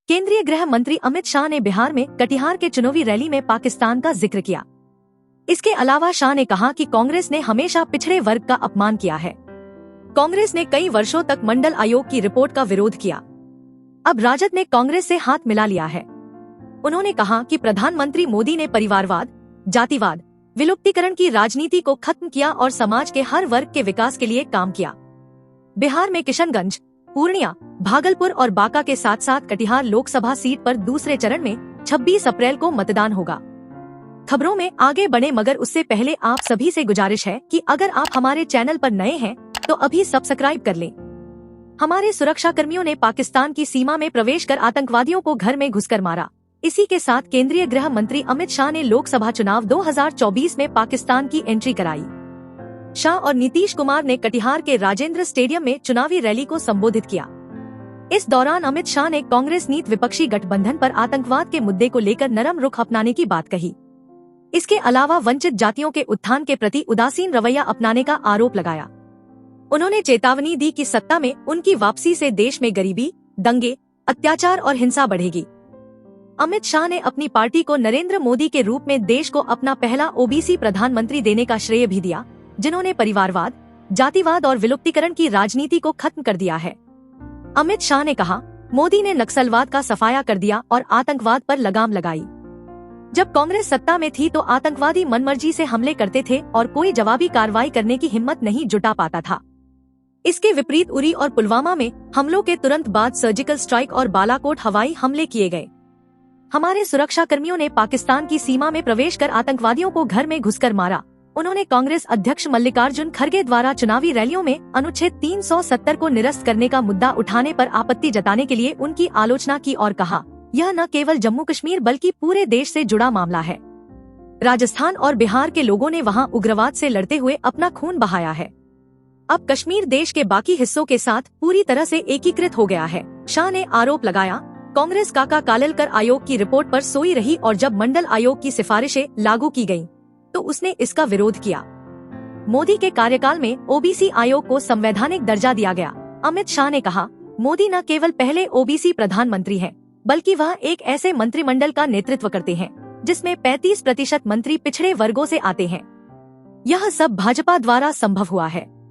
केंद्रीय गृह मंत्री अमित शाह ने बिहार में कटिहार के चुनावी रैली में पाकिस्तान का जिक्र किया। इसके अलावा शाह ने कहा कि कांग्रेस ने हमेशा पिछड़े वर्ग का अपमान किया है। कांग्रेस ने कई वर्षों तक मंडल आयोग की रिपोर्ट का विरोध किया। अब राजद ने कांग्रेस से हाथ मिला लिया है। उन्होंने कहा कि प्रधानमंत्री मोदी ने परिवारवाद, जातिवाद, विलुप्तीकरण की राजनीति को खत्म किया और समाज के हर वर्ग के विकास के लिए काम किया। बिहार में किशनगंज, पूर्णिया, भागलपुर और बांका के साथ साथ कटिहार लोकसभा सीट पर दूसरे चरण में 26 अप्रैल को मतदान होगा। खबरों में आगे बढ़े मगर उससे पहले आप सभी से गुजारिश है कि अगर आप हमारे चैनल पर नए हैं तो अभी सब्सक्राइब कर लें। हमारे सुरक्षा कर्मियों ने पाकिस्तान की सीमा में प्रवेश कर आतंकवादियों को घर में घुसकर मारा। इसी के साथ केंद्रीय गृह मंत्री अमित शाह ने लोकसभा चुनाव 2024 में पाकिस्तान की एंट्री कराई। शाह और नीतीश कुमार ने कटिहार के राजेंद्र स्टेडियम में चुनावी रैली को संबोधित किया। इस दौरान अमित शाह ने कांग्रेस नीत विपक्षी गठबंधन पर आतंकवाद के मुद्दे को लेकर नरम रुख अपनाने की बात कही। इसके अलावा वंचित जातियों के उत्थान के प्रति उदासीन रवैया अपनाने का आरोप लगाया। उन्होंने चेतावनी दी कि सत्ता में उनकी वापसी से देश में गरीबी, दंगे, अत्याचार और हिंसा बढ़ेगी। अमित शाह ने अपनी पार्टी को नरेंद्र मोदी के रूप में देश को अपना पहला ओबीसी प्रधानमंत्री देने का श्रेय भी दिया, जिन्होंने परिवारवाद, जातिवाद और विलुप्तीकरण की राजनीति को खत्म कर दिया है। अमित शाह ने कहा, मोदी ने नक्सलवाद का सफाया कर दिया और आतंकवाद पर लगाम लगाई। जब कांग्रेस सत्ता में थी तो आतंकवादी मनमर्जी से हमले करते थे और कोई जवाबी कार्रवाई करने की हिम्मत नहीं जुटा पाता था। इसके विपरीत उरी और पुलवामा में हमलों के तुरंत बाद सर्जिकल स्ट्राइक और बालाकोट हवाई हमले किए गए। हमारे सुरक्षा कर्मियों ने पाकिस्तान की सीमा में प्रवेश कर आतंकवादियों को घर में घुसकर मारा। उन्होंने कांग्रेस अध्यक्ष मल्लिकार्जुन खड़गे द्वारा चुनावी रैलियों में अनुच्छेद 370 को निरस्त करने का मुद्दा उठाने पर आपत्ति जताने के लिए उनकी आलोचना की और कहा, यह न केवल जम्मू कश्मीर बल्कि पूरे देश से जुड़ा मामला है। राजस्थान और बिहार के लोगों ने वहां उग्रवाद से लड़ते हुए अपना खून बहाया है। अब कश्मीर देश के बाकी हिस्सों के साथ पूरी तरह से एकीकृत हो गया है। शाह ने आरोप लगाया, कांग्रेस काका कालेलकर आयोग की रिपोर्ट पर सोई रही और जब मंडल आयोग की सिफारिशें लागू की गयीं, तो उसने इसका विरोध किया। मोदी के कार्यकाल में ओबीसी आयोग को संवैधानिक दर्जा दिया गया। अमित शाह ने कहा, मोदी न केवल पहले ओबीसी प्रधानमंत्री हैं, बल्कि वह एक ऐसे मंत्रिमंडल का नेतृत्व करते हैं जिसमें 35% मंत्री पिछड़े वर्गों से आते हैं। यह सब भाजपा द्वारा संभव हुआ है।